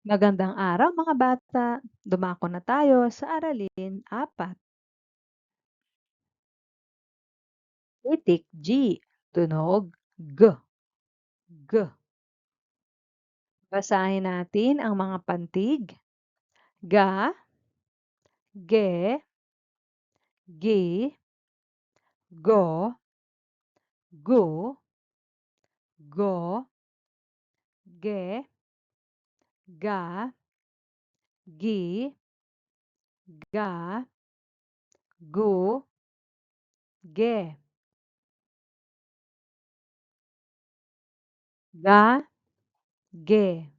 Magandang araw mga bata. Dumako na tayo sa Aralin 4. Titik G. Tunog G. G. Basahin natin ang mga pantig. Ga, ge, gi, go, gu, go, ge, ga, gi, ga, gu, ge. Ga, ge,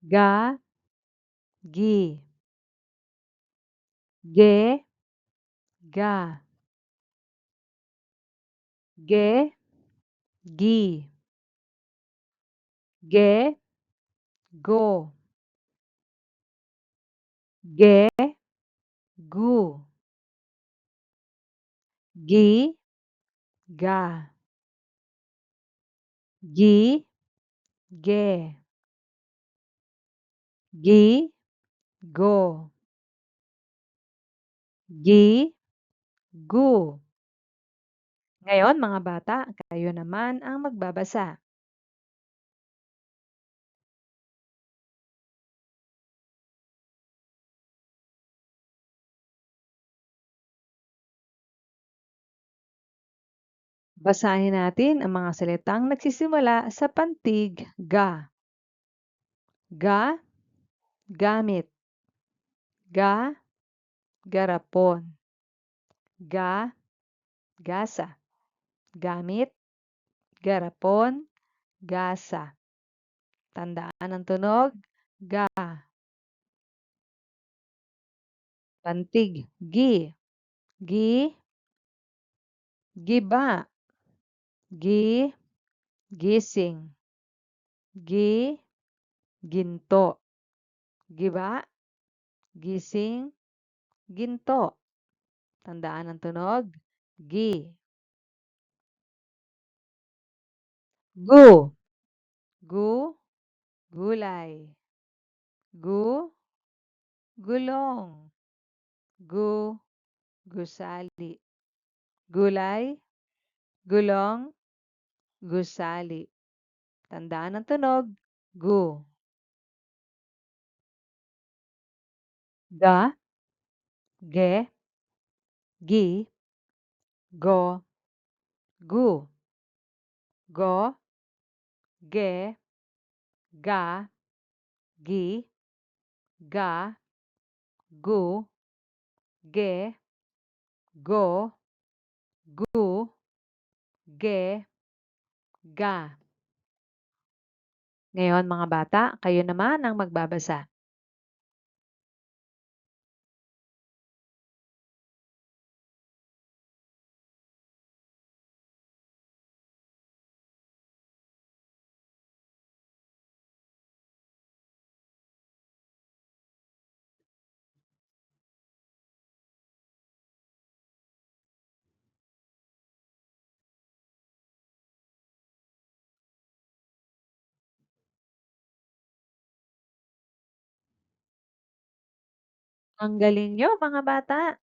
ga, gi, ge, ga, ge, gi, ge, go, ge, gu, gi, ga, gi, ge, gi, go, gi, gu. Ngayon mga bata, kayo naman ang magbabasa. Basahin natin ang mga salitang nagsisimula sa pantig ga. Ga, gamit. Ga, garapon. Ga, gasa. Gamit, garapon, gasa. Tandaan ang tunog, ga. Pantig, gi. Gi, giba. Gi, gising. Gi, ginto. Giba, gising, ginto. Tandaan ang tunog, gi. Gu, gu, gulay. Gu, gulong. Gu, gusali. Gulay, gulong, gusali. Tandaan ang tunog, gu. Ga, ge, gi, go, gu. Go, ge, ga, gi, ga, gu, ge, go, gu, ge, ga. Ngayon mga bata, kayo naman ang magbabasa. Ang galing niyo mga bata.